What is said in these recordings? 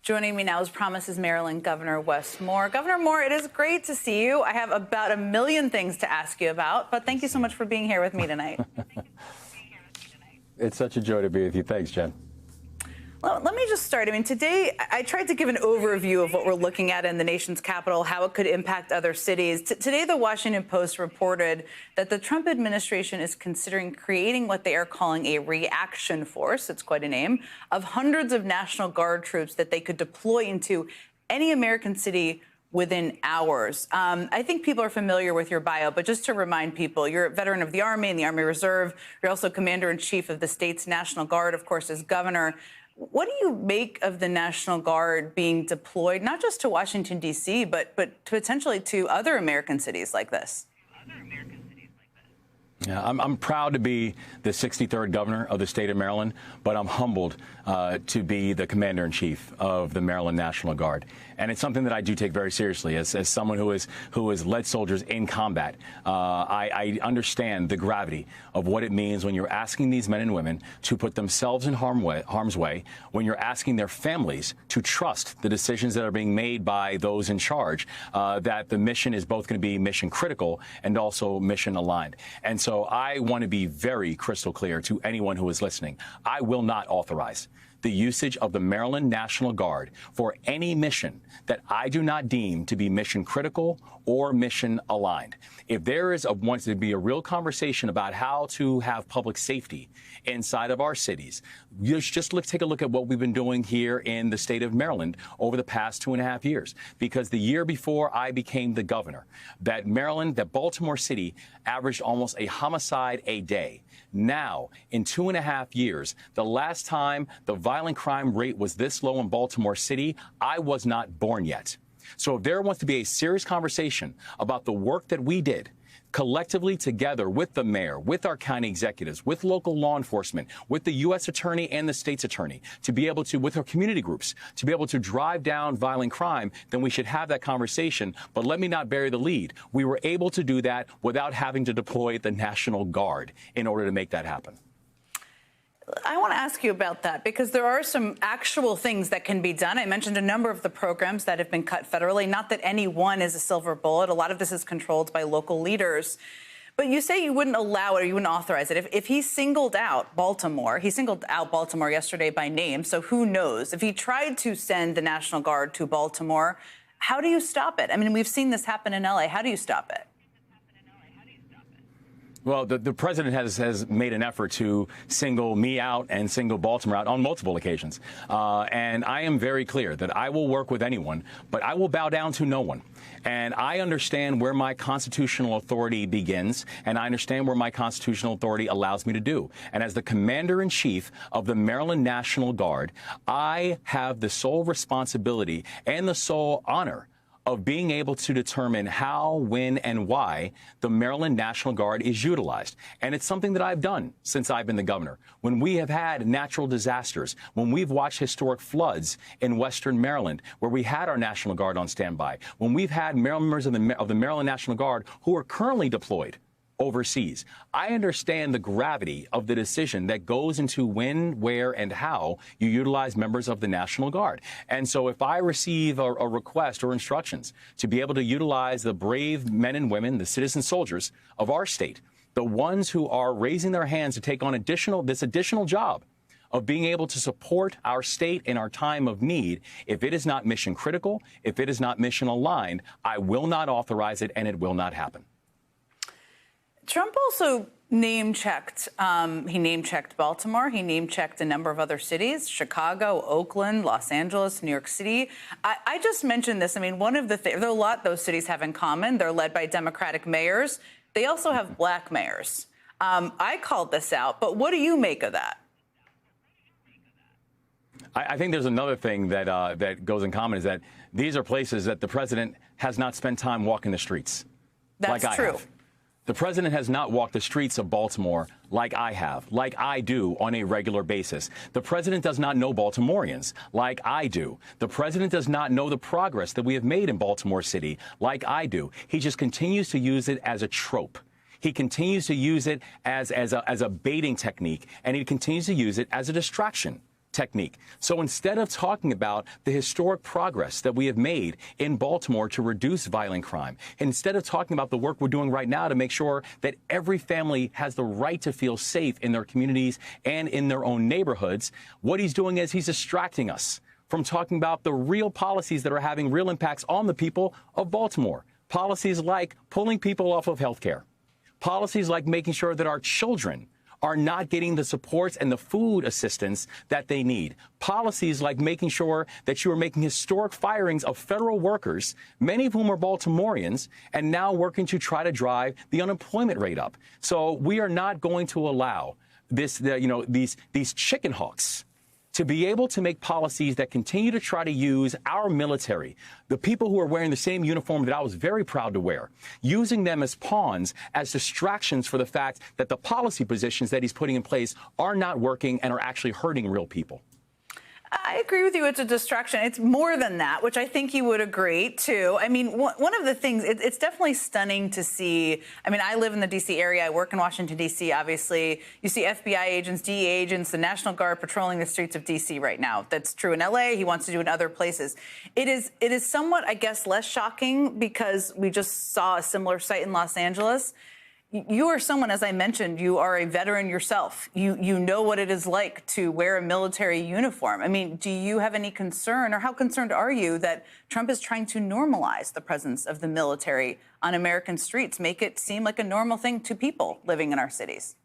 Joining me now, as promised, is Maryland Governor Wes Moore. Governor Moore, it is great to see you. I have about a million things to ask you about, but thank you so much for being here with me tonight. It's such a joy to be with you. Thanks, Jen. Well, let me just start. I mean, today I tried to give an overview of what we're looking at in the nation's capital, how it could impact other cities. Today, the Washington Post reported that the Trump administration is considering creating what they are calling a reaction force, it's quite a name, of hundreds of National Guard troops that they could deploy into any American city within hours. I think people are familiar with your bio, but just to remind people, you're a veteran of the Army and the Army Reserve. You're also Commander-in-Chief of the state's National Guard, of course, as governor. What do you make of the National Guard being deployed, not just to Washington, D.C., but potentially to other American cities like this? Yeah, I'm proud to be the 63rd governor of the state of Maryland, but I'm humbled to be the commander-in-chief of the Maryland National Guard. And it's something that I do take very seriously as someone who has led soldiers in combat. I understand the gravity of what it means when you're asking these men and women to put themselves in harm's way, when you're asking their families to trust the decisions that are being made by those in charge, that the mission is both going to be mission critical and also mission aligned. And so I want to be very crystal clear to anyone who is listening. I will not authorize the usage of the Maryland National Guard for any mission that I do not deem to be mission critical or mission aligned. If there wants to be a real conversation about how to have public safety inside of our cities, take a look at what we've been doing here in the state of Maryland over the past 2.5 years. Because the year before I became the governor, that Baltimore City averaged almost a homicide a day. Now, in 2.5 years, the last time the violent crime rate was this low in Baltimore City, I was not born yet. So if there wants to be a serious conversation about the work that we did collectively together with the mayor, with our county executives, with local law enforcement, with the U.S. attorney and the state's attorney, to be able to, with our community groups, to be able to drive down violent crime, then we should have that conversation. But let me not bury the lead. We were able to do that without having to deploy the National Guard in order to make that happen. I want to ask you about that because there are some actual things that can be done. I mentioned a number of the programs that have been cut federally. Not that any one is a silver bullet. A lot of this is controlled by local leaders. But you say you wouldn't allow it or you wouldn't authorize it. If he singled out Baltimore, he singled out Baltimore yesterday by name, so who knows? If he tried to send the National Guard to Baltimore, how do you stop it? I mean, we've seen this happen in L.A. How do you stop it? Well, the president has made an effort to single me out and single Baltimore out on multiple occasions. And I am very clear that I will work with anyone, but I will bow down to no one. And I understand where my constitutional authority begins, and I understand where my constitutional authority allows me to do. And as the commander-in-chief of the Maryland National Guard, I have the sole responsibility and the sole honor of being able to determine how, when, and why the Maryland National Guard is utilized. And it's something that I've done since I've been the governor. When we have had natural disasters, when we've watched historic floods in western Maryland, where we had our National Guard on standby, when we've had members of the Maryland National Guard who are currently deployed overseas. I understand the gravity of the decision that goes into when, where, and how you utilize members of the National Guard. And so if I receive a request or instructions to be able to utilize the brave men and women, the citizen soldiers of our state, the ones who are raising their hands to take on this additional job of being able to support our state in our time of need, if it is not mission critical, if it is not mission aligned, I will not authorize it and it will not happen. Trump also name-checked. He name-checked Baltimore. He name-checked a number of other cities, Chicago, Oakland, Los Angeles, New York City. I just mentioned this. I mean, one of the things, there are a lot those cities have in common. They're led by Democratic mayors. They also have black mayors. I called this out, but what do you make of that? I think there's another thing that goes in common is that these are places that the president has not spent time walking the streets. That's like true. I have. The president has not walked the streets of Baltimore like I have, like I do on a regular basis. The president does not know Baltimoreans like I do. The president does not know the progress that we have made in Baltimore City like I do. He just continues to use it as a trope. He continues to use it as a baiting technique, and he continues to use it as a distraction technique. So instead of talking about the historic progress that we have made in Baltimore to reduce violent crime, instead of talking about the work we're doing right now to make sure that every family has the right to feel safe in their communities and in their own neighborhoods, what he's doing is he's distracting us from talking about the real policies that are having real impacts on the people of Baltimore. Policies like pulling people off of health care. Policies like making sure that our children are not getting the supports and the food assistance that they need. Policies like making sure that you are making historic firings of federal workers, many of whom are Baltimoreans, and now working to try to drive the unemployment rate up. So we are not going to allow these chicken hawks to be able to make policies that continue to try to use our military, the people who are wearing the same uniform that I was very proud to wear, using them as pawns, as distractions for the fact that the policy positions that he's putting in place are not working and are actually hurting real people. I agree with you. It's a distraction. It's more than that, which I think you would agree, too. I mean, one of the things, it's definitely stunning to see. I mean, I live in the D.C. area. I work in Washington, D.C., obviously. You see FBI agents, DEA agents, the National Guard patrolling the streets of D.C. right now. That's true in L.A. He wants to do it in other places. It is somewhat, I guess, less shocking because we just saw a similar sight in Los Angeles. You are someone, as I mentioned, you are a veteran yourself. You know what it is like to wear a military uniform. I mean, do you have any concern, or how concerned are you that Trump is trying to normalize the presence of the military on American streets, make it seem like a normal thing to people living in our cities?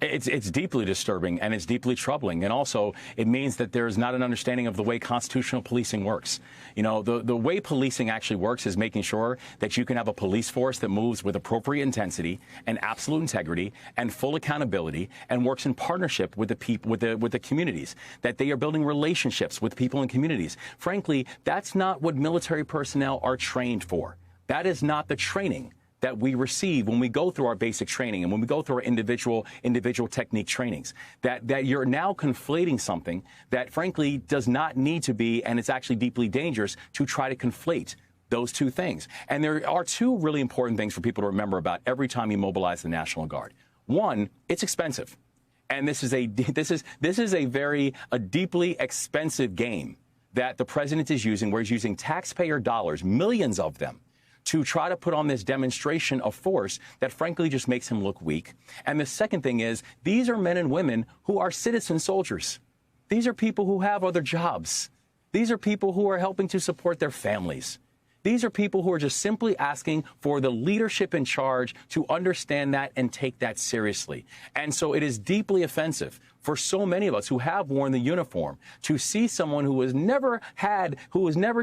It's deeply disturbing and it's deeply troubling. And also, it means that there is not an understanding of the way constitutional policing works. You know, the way policing actually works is making sure that you can have a police force that moves with appropriate intensity and absolute integrity and full accountability and works in partnership with the people, with the communities, that they are building relationships with people in communities. Frankly, that's not what military personnel are trained for. That is not the training that we receive when we go through our basic training and when we go through our individual technique trainings, that you're now conflating something that frankly does not need to be, and it's actually deeply dangerous to try to conflate those two things. And there are two really important things for people to remember about every time you mobilize the National Guard. One, it's expensive. And this is a deeply expensive game that the president is using, where he's using taxpayer dollars, millions of them, to try to put on this demonstration of force that frankly just makes him look weak. And the second thing is, these are men and women who are citizen soldiers. These are people who have other jobs. These are people who are helping to support their families. These are people who are just simply asking for the leadership in charge to understand that and take that seriously. And so it is deeply offensive for so many of us who have worn the uniform to see someone who was never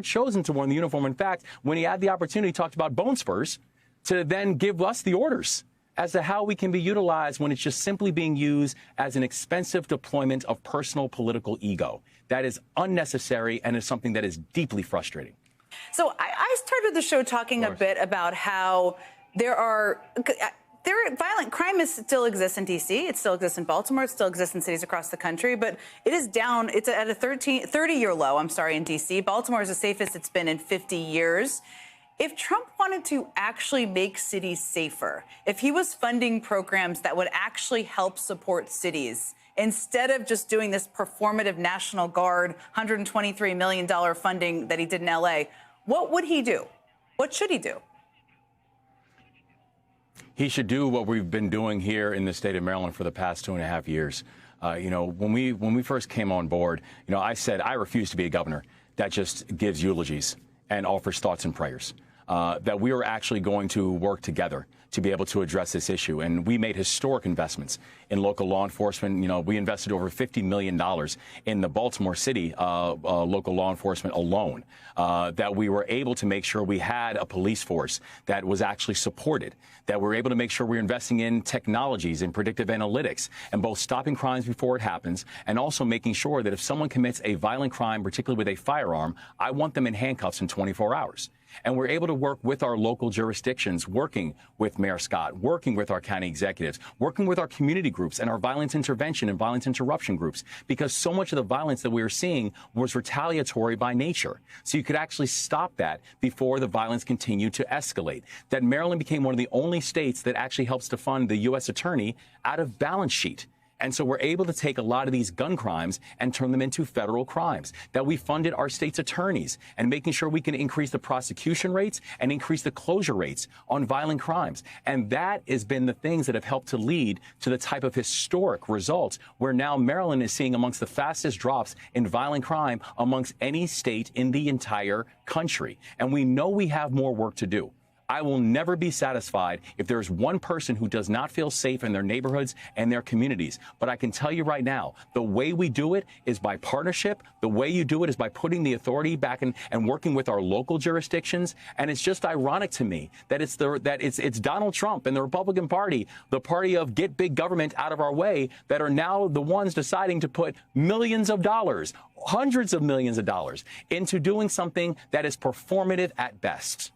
chosen to wear the uniform. In fact, when he had the opportunity, he talked about bone spurs, to then give us the orders as to how we can be utilized when it's just simply being used as an expensive deployment of personal political ego. That is unnecessary and is something that is deeply frustrating. So I started the show talking a bit about how violent crime still exists in D.C., it still exists in Baltimore, it still exists in cities across the country, but it is down. It's at a 30-year low, in D.C. Baltimore is the safest it's been in 50 years. If Trump wanted to actually make cities safer, if he was funding programs that would actually help support cities, instead of just doing this performative National Guard, $123 million funding that he did in L.A., what would he do? What should he do? He should do what we've been doing here in the state of Maryland for the past 2.5 years. When we first came on board, I said I refuse to be a governor that just gives eulogies and offers thoughts and prayers. That we were actually going to work together to be able to address this issue. And we made historic investments in local law enforcement. We invested over $50 million in the Baltimore City local law enforcement alone, that we were able to make sure we had a police force that was actually supported, that we were able to make sure we were investing in technologies and predictive analytics and both stopping crimes before it happens and also making sure that if someone commits a violent crime, particularly with a firearm, I want them in handcuffs in 24 hours. And we're able to work with our local jurisdictions, working with Mayor Scott, working with our county executives, working with our community groups and our violence intervention and violence interruption groups, because so much of the violence that we were seeing was retaliatory by nature. So you could actually stop that before the violence continued to escalate. That Maryland became one of the only states that actually helps to fund the U.S. attorney out of balance sheet. And so we're able to take a lot of these gun crimes and turn them into federal crimes, that we funded our state's attorneys and making sure we can increase the prosecution rates and increase the closure rates on violent crimes. And that has been the things that have helped to lead to the type of historic results where now Maryland is seeing amongst the fastest drops in violent crime amongst any state in the entire country. And we know we have more work to do. I will never be satisfied if there's one person who does not feel safe in their neighborhoods and their communities. But I can tell you right now, the way we do it is by partnership. The way you do it is by putting the authority back in and working with our local jurisdictions. And it's just ironic to me that it's Donald Trump and the Republican Party, the party of get big government out of our way, that are now the ones deciding to put millions of dollars, hundreds of millions of dollars into doing something that is performative at best.